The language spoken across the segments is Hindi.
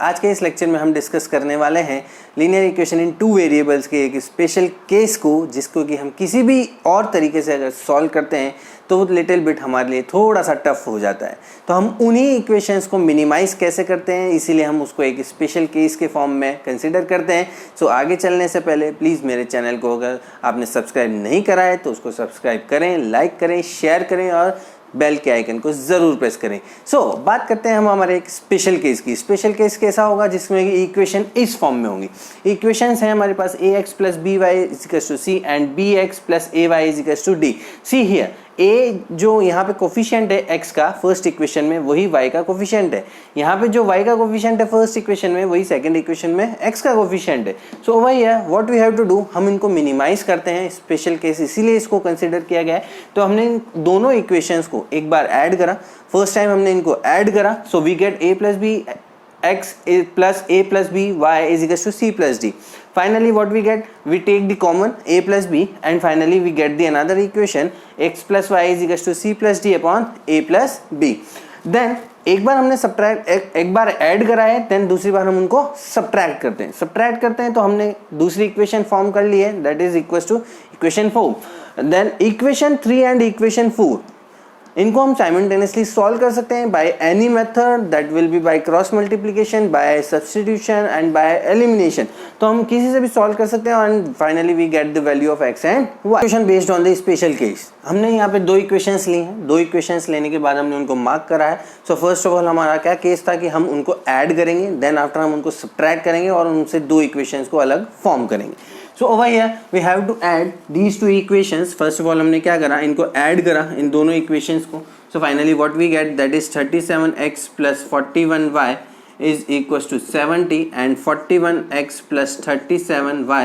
आज के इस लेक्चर में हम डिस्कस करने वाले हैं linear equation in two variables के एक स्पेशल केस को, जिसको कि हम किसी भी और तरीके से अगर सॉल्व करते हैं तो वो लिटिल बिट हमारे लिए थोड़ा सा टफ हो जाता है। तो हम उन्हीं इक्वेशंस को मिनिमाइज कैसे करते हैं, इसीलिए हम उसको एक स्पेशल केस के फॉर्म में कंसिडर करते हैं। सो आगे चलने से पहले प्लीज़ मेरे चैनल को अगर आपने सब्सक्राइब नहीं करा है तो उसको सब्सक्राइब करें, लाइक करें, शेयर करें और बेल के आइकन को ज़रूर प्रेस करें। बात करते हैं हम हमारे एक स्पेशल केस की। स्पेशल केस कैसा होगा जिसमें इक्वेशन इस फॉर्म में होंगी। इक्वेशंस हैं हमारे पास ax plus B Y equals to C and bx plus A Y equals to D. See here a जो यहाँ पे कोफिशिएंट है x का फर्स्ट इक्वेशन में, वही y का कोफिशिएंट है। यहाँ पे जो y का कोफिशिएंट है फर्स्ट इक्वेशन में, वही सेकंड इक्वेशन में x का कोफिशिएंट है। सो वही है, what we have to do, हम इनको मिनिमाइज करते हैं। स्पेशल केस इसीलिए इसको कंसिडर किया गया है। तो हमने इन दोनों इक्वेशंस को एक बार ऐड करा, फर्स्ट टाइम हमने इनको ऐड करा। So we get a plus B x plus a plus b y is equals to c plus d. Finally what we get, we take the common a plus b and finally we get the another equation x plus y is equals to c plus d upon a plus b. Then एक बार हमने सब्ट्रैक्ट एक बार ऐड करा है, देन दूसरी बार हम उनको सब्ट्रैक्ट करते हैं। सब्ट्रैक्ट करते हैं तो हमने दूसरी इक्वेशन फॉर्म कर ली है, that is equals to equation 4। Then equation 3 and equation 4 इनको हम साइमल्टेनियसली सॉल्व कर सकते हैं by any method, that will be by cross multiplication, by substitution and by elimination. तो हम किसी से भी सॉल्व कर सकते हैं and finally we get the value of x and y। Equation based on the special case. हमने यहाँ पे दो इक्वेशंस ली हैं, दो इक्वेशंस लेने के बाद हमने उनको मार्क करा है। सो फर्स्ट ऑफ ऑल हमारा क्या केस था कि हम उनको ऐड करेंगे, देन आफ्टर हम उनको सब्ट्रैक्ट करेंगे और उनसे दो इक्वेशंस को अलग फॉर्म करेंगे। So over here we have to add these two equations. First of all हमने क्या करा, इनको ऐड करा इन दोनों equations को। So finally what we get, that is 37x plus 41y is equals to 70 and 41x plus 37y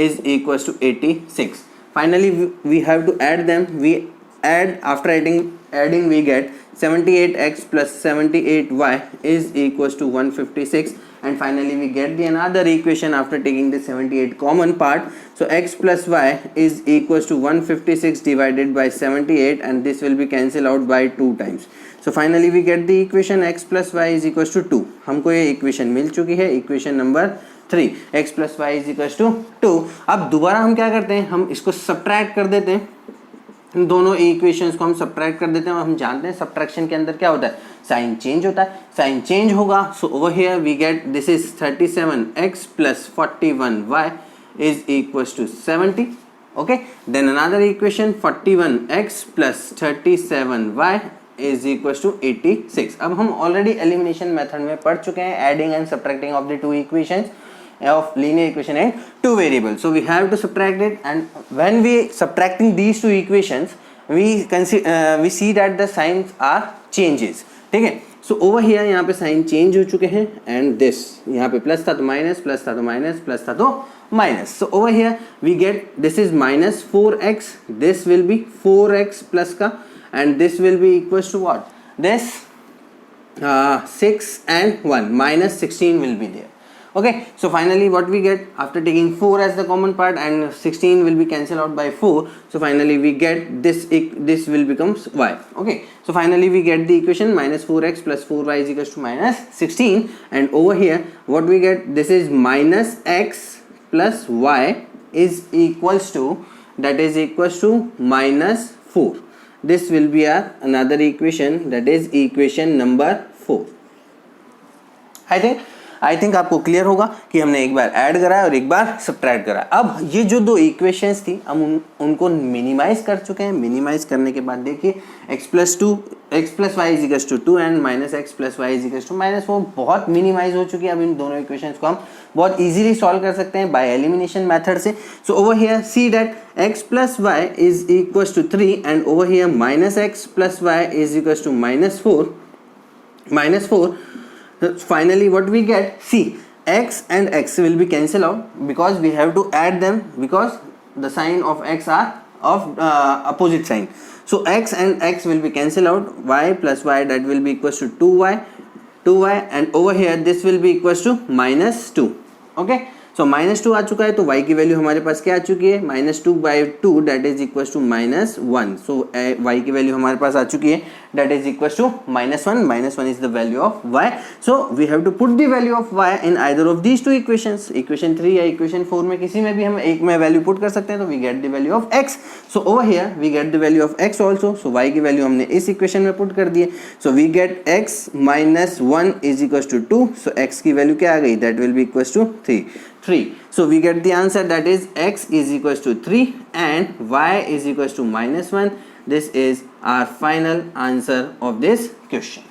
is equals to 86. Finally we have to add them. We add, after adding we get 78x plus 78y is equals to 156. And finally we get the another equation after taking the 78 common part. So x plus y is equals to 156 divided by 78 and this will be cancelled out by 2 times. So finally we get the equation x plus y is equals to 2. हमको ये equation मिल चुकी है, equation number 3, x plus y is equals to 2। अब दोबारा हम क्या करते हैं, हम इसको सब्ट्रैक्ट कर देते हैं, दोनों इक्वेशंस को हम सब्ट्रैक्ट कर देते हैं। और हम जानते हैं सब्ट्रैक्शन के अंदर क्या होता है, साइन चेंज होता है, साइन चेंज होगा। So over here we get this is 37x plus 41y is equals to 70। Okay, then another equation 41x plus 37y is equals to 86। अब हम ऑलरेडी एलिमिनेशन मेथड में पढ़ चुके हैं, adding and subtracting of the two equations of linear equation and two variables. So we have to subtract it, and when we subtracting these two equations we see that the signs are changes। ठीक है, so over here यहाँ पे साइन चेंज हो चुके हैं and this यहाँ पे प्लस था तो माइनस, प्लस था तो माइनस, प्लस था तो minus. So over here we get this is minus 4x, this will be 4x plus का and this will be equals to what, this 6 and 1 minus 16 will be there। Okay, so finally what we get after taking 4 as the common part and 16 will be cancelled out by 4, so finally we get this will becomes y। Okay, so finally we get the equation minus 4x plus 4y is equals to minus 16, and over here what we get, this is minus x plus y is equals to, that is equals to minus 4। This will be another equation, that is equation number 4। I think आपको क्लियर होगा कि हमने एक बार ऐड करा है और एक बार सब्ट्रैक्ट करा। अब ये जो दो इक्वेशंस थी हम उनको मिनिमाइज कर चुके हैं। मिनिमाइज करने के बाद देखिए x plus Y is equals to 2 and minus X plus Y is equals to minus 4 बहुत मिनिमाइज हो चुकी है। अब इन दोनों इक्वेशंस को हम बहुत इजीली सॉल्व कर सकते हैं बाय एलिमिनेशन मेथड से। So over here see that x plus Y is equals to 3 and over here minus X plus Y is equals to minus 4। Finally what we get, see x and x will be cancelled out because we have to add them, because the sign of x are of opposite sign. So x and x will be cancelled out, y plus y that will be equals to 2y and over here this will be equals to minus 2। okay, so minus 2 आ चुका है तो y की वैल्यू हमारे पास क्या आ चुकी है, minus 2 by 2 that is equals to minus 1। so y की वैल्यू हमारे पास आ चुकी है that is equals to -1. -1 is the value of y. So we have to put the value of y in either of these two equations, equation 3 या equation 4 में किसी में भी हम एक में वैल्यू पुट कर सकते हैं, तो we get the value of x. So over here we get the value of x also. So y की वैल्यू हमने इस इक्वेशन में पुट कर दी है. So we get x minus 1 is equals to 2. So x की वैल्यू क्या आ गई? That will be equals to 3. So we get the answer, that is x is equals to 3 and y is equals to -1. This is our final answer of this question.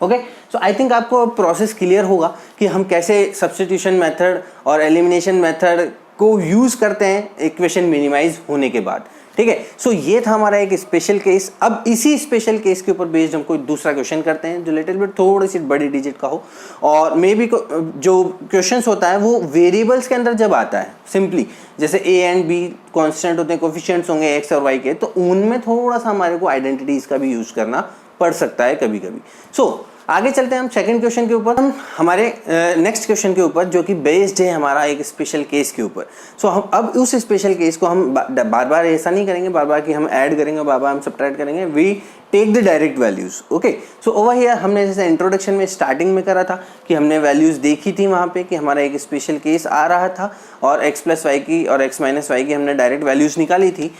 Okay, so I think आपको प्रोसेस क्लियर होगा कि हम कैसे सब्स्टिट्यूशन मेथड और एलिमिनेशन मेथड को यूज करते हैं इक्वेशन मिनिमाइज होने के बाद. ठीक है, सो ये था हमारा एक स्पेशल केस. अब इसी स्पेशल केस के ऊपर बेस्ड हम कोई दूसरा क्वेश्चन करते हैं जो लिटिल बिट थोड़ी सी बड़ी डिजिट का हो, और मे बी जो क्वेश्चंस होता है वो वेरिएबल्स के अंदर जब आता है, सिंपली जैसे a एंड b कांस्टेंट होते हैं, कोफिशिएंट्स होंगे x और y के, तो उनमें थोड़ा सा हमारे को आइडेंटिटीज का भी यूज करना पड़ सकता है कभी कभी. सो आगे चलते हैं हम सेकंड क्वेश्चन के ऊपर, हम हमारे नेक्स्ट क्वेश्चन के ऊपर जो कि बेस्ड है हमारा एक स्पेशल केस के ऊपर. सो हम अब उस स्पेशल केस को हम बार बार ऐसा नहीं करेंगे, बार बार कि हम ऐड करेंगे, बार बार हम सब्ट्रैक्ट करेंगे. We take the direct values. Okay, so over here हमने जैसे इंट्रोडक्शन में स्टार्टिंग में करा था कि हमने वैल्यूज देखी थी वहाँ पे कि हमारा एक स्पेशल केस आ रहा था और x प्लस वाई की और x माइनस वाई की हमने डायरेक्ट वैल्यूज निकाली थी.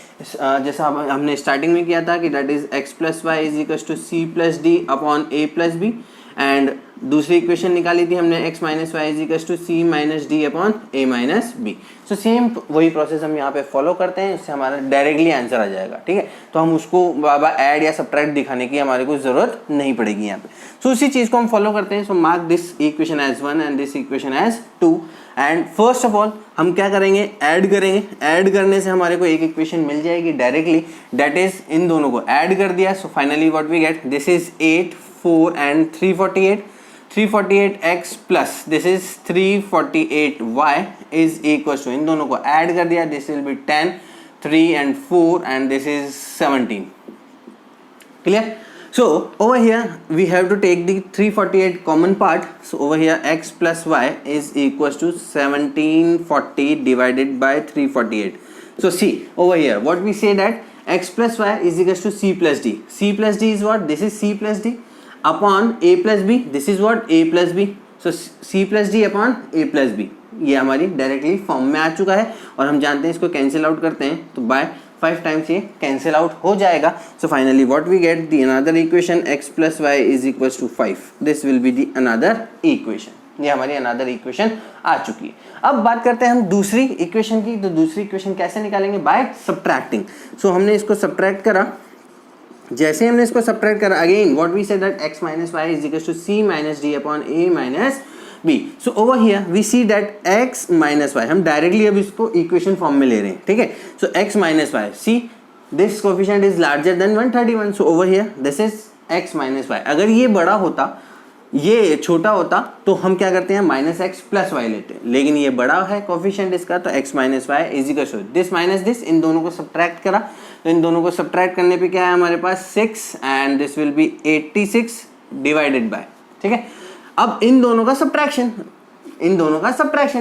जैसा हमने स्टार्टिंग में किया था कि that is x plus Y is equal to c plus D upon a plus B, and दूसरी इक्वेशन निकाली थी हमने x minus Y is equal to c minus D upon a minus B. So same वही प्रोसेस हम यहाँ पे फॉलो करते हैं, इससे हमारा डायरेक्टली आंसर आ जाएगा. ठीक है, तो हम उसको बाबा ऐड या सब्ट्रैक्ट दिखाने की हमारे को जरूरत नहीं पड़ेगी यहाँ पे. सो उसी चीज़ को हम फॉलो करते हैं. So mark this equation as 1 and this equation as 2. And first of all हम क्या करेंगे? ऐड करेंगे. ऐड करने से हमारे को एक इक्वेशन मिल जाएगी डायरेक्टली, दैट इज इन दोनों को ऐड कर दिया. So finally what we get, this is 8, 4 and 348. 348x plus this is 348y is equal to, इन दोनों को ऐड कर दिया, this will be 10, 3 and 4 and this is 17. Clear? So over here we have to take the 348 common part. So over here x plus y is equals to 1740 divided by 348. So see over here what we say, that x plus y is equals to c plus d. C plus d is what? This is c plus d upon a plus b. This is what? A plus b. So c plus d upon a plus b. ये हमारी डायरेक्टली फॉर्म में आ चुका है और हम जानते हैं इसको कैंसिल आउट करते हैं तो बाय 5 टाइम्स ये कैंसिल आउट हो जाएगा. So finally what we get, the another equation x plus Y is equals to 5. This will be the another equation. ये हमारी अनदर इक्वेशन आ चुकी है. अब बात करते हैं हम दूसरी इक्वेशन की. तो दूसरी इक्वेशन कैसे निकालेंगे? By subtracting. सो हमने इसको सब्ट्रैक्ट करा. जैसे हमने इसको सब्ट्रैक्ट करा, again what we said that x minus Y is equals to c minus D upon a minus b. So over here we see that x minus y, हम डायरेक्टली अब इसको इक्वेशन फॉर्म में ले रहे हैं. ठीक है, so x minus y, see this coefficient is larger than 131. So over here this is x minus y. अगर ये बड़ा होता, ये छोटा होता, तो हम क्या करते हैं? माइनस एक्स प्लस वाई लेते हैं. लेकिन ये बड़ा है कोफिशिएंट इसका, तो x minus Y is equal to this minus this. इन दोनों को सब्ट्रैक्ट करा, तो इन दोनों को सब्ट्रैक्ट करने पे क्या है हमारे पास? 6 and this will be 86 divided by. ठीक है, अब इन दोनों का subtraction,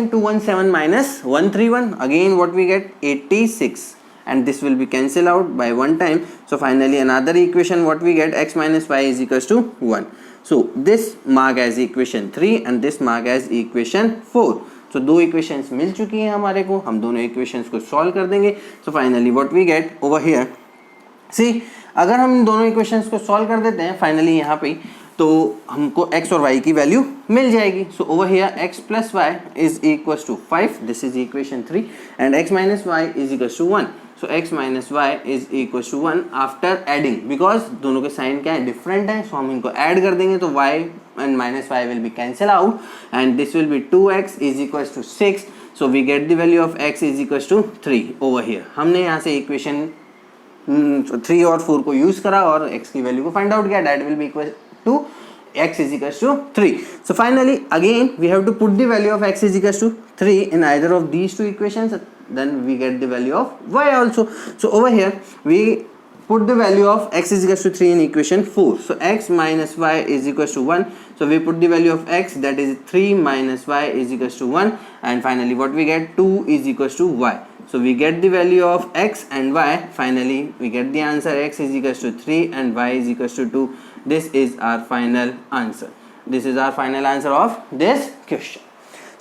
217 minus 131, again what we get 86 and this will be cancelled out by one time. So finally another equation what we get, x minus y is equals to 1. So this mark as equation 3 and this mark as equation 4. So दो equations मिल चुकी हैं हमारे को, हम दोनों equations को solve कर देंगे. So finally what we get over here, see अगर हम इन दोनों equations को solve कर देते हैं finally यहाँ पे, तो हमको x और y की वैल्यू मिल जाएगी. So over here x plus Y is equals to 5, this is equation 3, and x minus Y is equals to 1. So x minus Y is equals to 1 after adding, because दोनों के साइन क्या है? डिफरेंट है. सो हम इनको ऐड कर देंगे तो y and minus Y will be cancel out and this will be 2x is equals to 6. So we get the value of x is equals to 3 over here. हमने यहाँ से इक्वेशन 3 और 4 को यूज करा और x की वैल्यू को फाइंड आउट किया, that will be equal to x is equals to 3. So finally again we have to put the value of x is equals to 3 in either of these two equations, then we get the value of y also. So over here we put the value of x is equals to 3 in equation 4. So x minus y is equals to 1. So we put the value of x, that is 3 minus y is equals to 1, and finally what we get, 2 is equals to y. So we get the value of x and y. Finally, we get the answer x is equals to 3 and y is equals to 2. This is our final answer. This is our final answer of this question.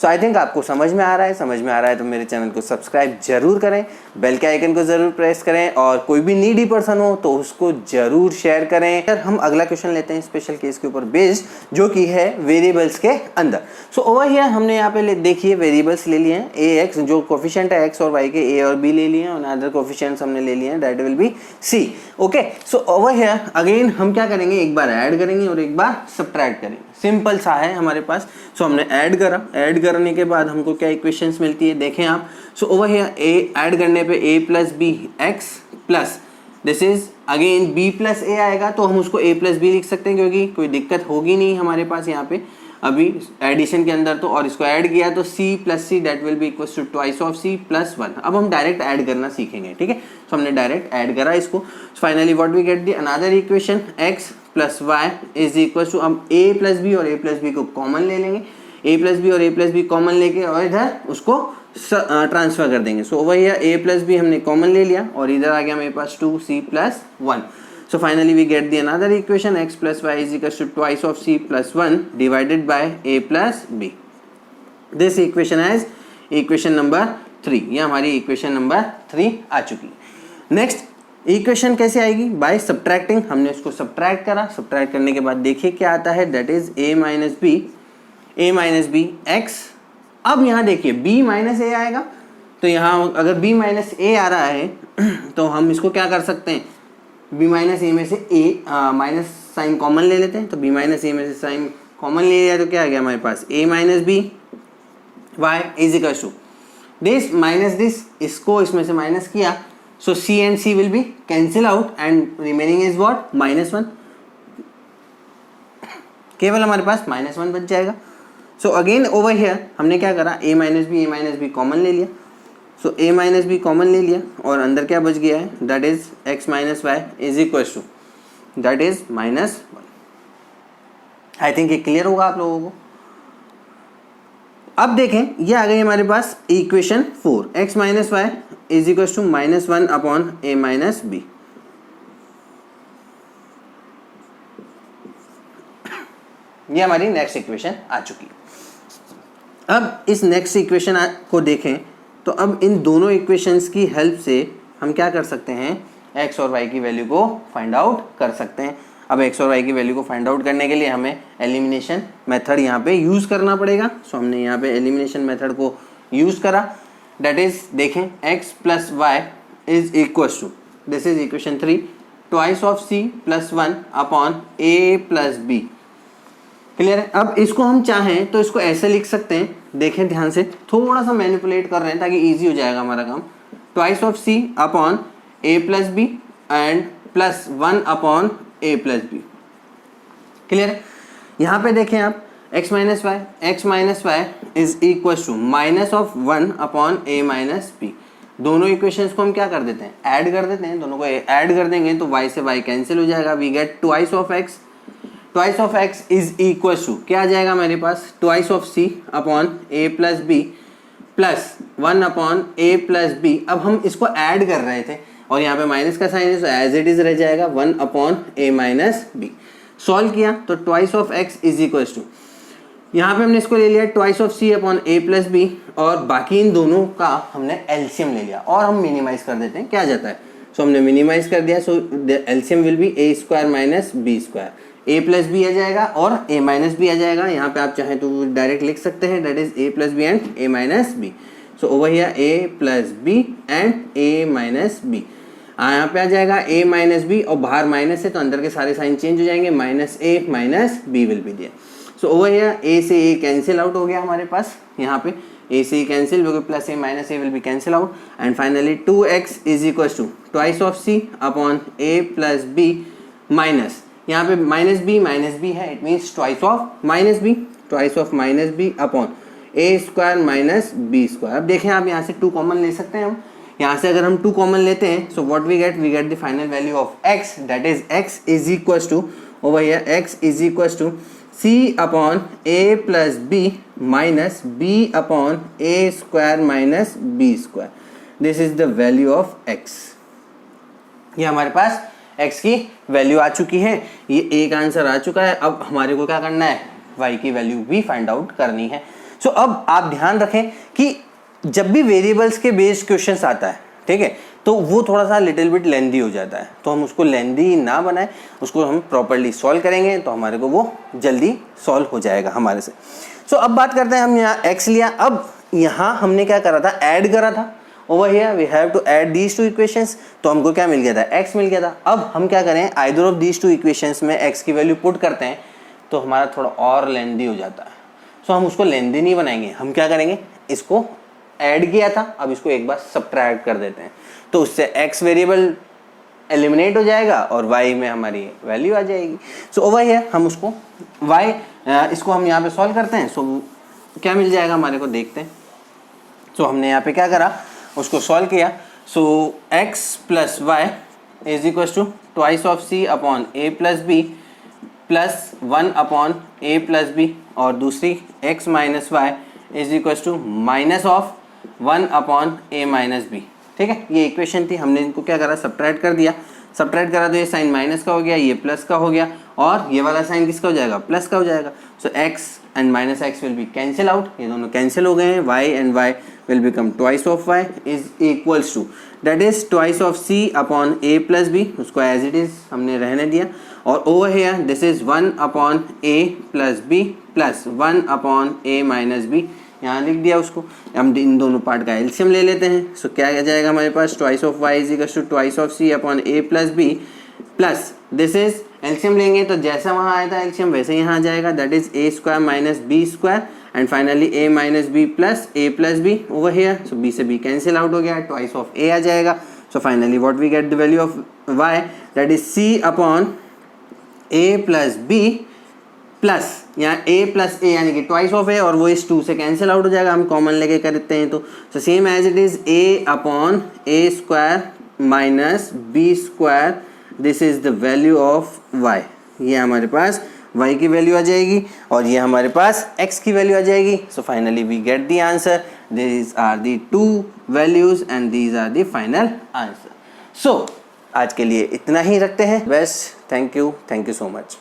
So I think आपको समझ में आ रहा है तो मेरे चैनल को सब्सक्राइब जरूर करें, बेल के आइकन को जरूर प्रेस करें और कोई भी नीडी पर्सन हो तो उसको जरूर शेयर करें। फिर हम अगला क्वेश्चन लेते हैं स्पेशल केस के ऊपर बेस्ड, जो कि है वेरिएबल्स के अंदर। सो ओवर हियर हमने यहाँ पे देखिए वेरिएबल्स ले लिए हैं, ए एक्स जो कोफिशिएंट है एक्स और वाई के, ए और बी ले लिए हैं और अदर कोफिशिएंट्स हमने ले लिए हैं, that will be C. Okay, so over here again हम क्या करेंगे, एक बार ऐड करेंगे और एक बार सब्ट्रैक्ट करेंगे। सिंपल सा है हमारे पास। सो हमने ऐड करा, ऐड करने के बाद हमको क्या इक्वेशंस मिलती है देखें आप। So over here A add करने पे a plus B X plus this is again b plus A आएगा, तो हम उसको a प्लस बी लिख सकते हैं क्योंकि कोई दिक्कत होगी नहीं हमारे पास यहाँ पे अभी एडिशन के अंदर। तो और इसको ऐड किया तो c plus C that will be equals to twice of c plus 1। अब हम डायरेक्ट ऐड करना सीखेंगे, ठीक है। सो हमने डायरेक्ट ऐड करा इसको। Finally what we get the another equation x plus Y is equal to, अब a प्लस बी और a प्लस बी को कॉमन ले लेंगे, a प्लस बी और a प्लस बी कॉमन लेके और इधर उसको ट्रांसफर कर देंगे। So over here a plus B हमने कॉमन ले लिया और इधर आ गया मेरे पास 2c plus 1। So finally we get the another equation x plus Y is equal to twice of c plus 1 divided by a plus b। This equation as equation number 3। ये हमारी इक्वेशन नंबर 3 आ चुकी है। नेक्स्ट इक्वेशन कैसे आएगी, बाय सब्ट्रैक्टिंग। हमने इसको सब्ट्रैक्ट करा, सब्ट्रैक्ट करने के बाद देखिए क्या आता है, that is a minus B X. अब यहाँ देखिए b माइनस ए आएगा, तो यहाँ अगर b माइनस ए आ रहा है तो हम इसको क्या कर सकते हैं, b माइनस ए में से a माइनस साइन कॉमन ले लेते हैं। तो b माइनस ए में से साइन कॉमन ले लिया तो क्या आ गया हमारे पास, a minus B Y is equal to this minus this, इसको इसमें से माइनस किया। So c and c will be cancel out and remaining is what, -1। केवल हमारे पास -1 बच जाएगा। So again over here हमने क्या करा, a माइनस बी कॉमन ले लिया। So a minus B common ले लिया और अंदर क्या बच गया है, that is x minus Y is equal to that is -1। I think ये क्लियर होगा आप लोगों को। अब देखें ये आ गई हमारे पास equation 4, x minus Y is equal to -1 upon a minus B. ये हमारी नेक्स्ट इक्वेशन आ चुकी। अब इस नेक्स्ट इक्वेशन को देखें तो अब इन दोनों इक्वेशंस की हेल्प से हम क्या कर सकते हैं, x और y की वैल्यू को फाइंड आउट कर सकते हैं। अब x और y की वैल्यू को फाइंड आउट करने के लिए हमें एलिमिनेशन मेथड यहाँ पे यूज़ करना पड़ेगा। सो हमने यहाँ पे एलिमिनेशन मेथड को यूज़ करा, दैट इज देखें x plus Y is equal to, this is equation 3, twice of c plus 1 upon a plus B. Clear है। अब इसको हम चाहें तो इसको ऐसे लिख सकते हैं, देखें ध्यान से, थोड़ा सा मैनिपुलेट कर रहे हैं ताकि इजी हो जाएगा हमारा काम। Twice of c upon a plus B and plus 1 upon a plus B. Clear है। यहाँ पे देखें आप x minus Y is equal to minus of 1 upon a minus B. दोनों इक्वेशंस को हम क्या कर देते हैं, ऐड कर देते हैं। दोनों को ऐड कर देंगे तो y से y कैंसिल हो जाएगा। We get twice of x is equal to क्या आ जाएगा मेरे पास, twice of c upon a plus B plus 1 upon a plus B. अब हम इसको ऐड कर रहे थे और यहाँ पे माइनस का साइन है तो एज इट इज रह जाएगा 1 upon a minus B. Solve किया तो twice of x is equal to, यहाँ पे हमने इसको ले लिया twice of c upon a plus B और बाकी इन दोनों का हमने एलसीएम ले लिया और हम मिनिमाइज कर देते हैं, क्या जाता है। सो हमने मिनिमाइज कर दिया। So LCM will be a square minus B square, a plus B आ जाएगा और a माइनस बी आ जाएगा। यहाँ पे आप चाहें तो डायरेक्ट लिख सकते हैं, that is a plus B and a minus B. So over here a plus B and a minus B. यहाँ पे आ जाएगा a माइनस बी और बाहर माइनस है तो अंदर के सारे साइन चेंज हो जाएंगे, minus a minus B will be there. So over here a से a कैंसिल आउट हो गया हमारे पास, यहाँ पे a से कैंसिल हो गया, plus a minus a will be cancel out and finally 2x is equal to twice of c upon a plus b minus, यहाँ पे माइनस बी है, it means twice of minus B upon a square minus B square. अब देखें आप यहाँ से 2 कॉमन ले सकते हैं हम। यहाँ से अगर हम 2 कॉमन लेते हैं so what we get the final value of x, that is x is equal to over here x is equal to c upon a plus B minus b upon a square minus B square. This is the value of x। ये हमारे पास x की वैल्यू आ चुकी है, ये एक आंसर आ चुका है। अब हमारे को क्या करना है, y की वैल्यू भी फाइंड आउट करनी है। सो अब आप ध्यान रखें कि जब भी वेरिएबल्स के बेस्ड क्वेश्चंस आता है, ठीक है, तो वो थोड़ा सा लिटिल बिट लेंदी हो जाता है, तो हम उसको लेंदी ना बनाए, उसको हम प्रॉपर्ली सॉल्व करेंगे तो हमारे को वो जल्दी सॉल्व हो जाएगा हमारे से। सो अब बात करते हैं, हम यहाँ x लिया, अब यहाँ हमने क्या करा था, ऐड करा था। Over here we have to add these two equations, तो हमको क्या मिल गया था, x मिल गया था। अब हम क्या करें, either of these two equations में x की वैल्यू पुट करते हैं तो हमारा थोड़ा और लेंदी हो जाता है। सो हम उसको लेंदी नहीं बनाएंगे, हम क्या करेंगे, इसको ऐड किया था, अब इसको एक बार सब्ट्रैक्ट कर देते हैं, तो उससे x वेरिएबल एलिमिनेट हो जाएगा और y में हमारी वैल्यू आ जाएगी। सो ओवर हियर हम उसको y, इसको हम यहाँ पे सॉल्व करते हैं। सो क्या मिल जाएगा हमारे को, देखते हैं। सो हमने यहाँ पे क्या करा, उसको सॉल्व किया। So x plus Y is equal to twice of c upon a plus B plus 1 upon a plus B, और दूसरी x minus Y is equal to minus of 1 upon a minus B. ठीक है, ये इक्वेशन थी, हमने इनको क्या करा, सब्ट्रैक्ट कर दिया। सब्ट्रैक्ट करा तो ये साइन माइनस का हो गया, ये प्लस का हो गया, और ये वाला साइन किसका हो जाएगा, प्लस का हो जाएगा। So x and minus x will be cancel out, ये दोनों कैंसिल हो गए हैं। y and y will become twice of y is equals to, that is twice of c upon a plus b, उसको एज इट इज हमने रहने दिया। और over here this is 1 upon a plus b plus 1 upon a minus b, यहाँ लिख दिया उसको। हम इन दोनों पार्ट का एलसीएम ले लेते हैं। सो क्या आ जाएगा हमारे पास, twice of y is equal to twice of c upon a plus b plus this is, LCM लेंगे तो जैसा वहाँ आया था एलसीएम वैसे यहाँ आ जाएगा, that is a square minus b square and finally a minus B plus a plus B over here. So b से b कैंसिल आउट हो गया, ट्वाइस ऑफ a आ जाएगा। So finally what we get the value of y, that is c upon a plus b plus यहाँ a प्लस a यानी कि ट्वाइस ऑफ a, और वो इस 2 से कैंसिल आउट हो जाएगा, हम कॉमन लेके करते हैं तो same as it is a upon a square minus b square, this is the value of y। ये हमारे पास y की वैल्यू आ जाएगी और ये हमारे पास x की वैल्यू आ जाएगी। So finally we get the answer, these are the 2 values and these are the final answer. So आज के लिए इतना ही रखते हैं, बस थैंक यू सो मच।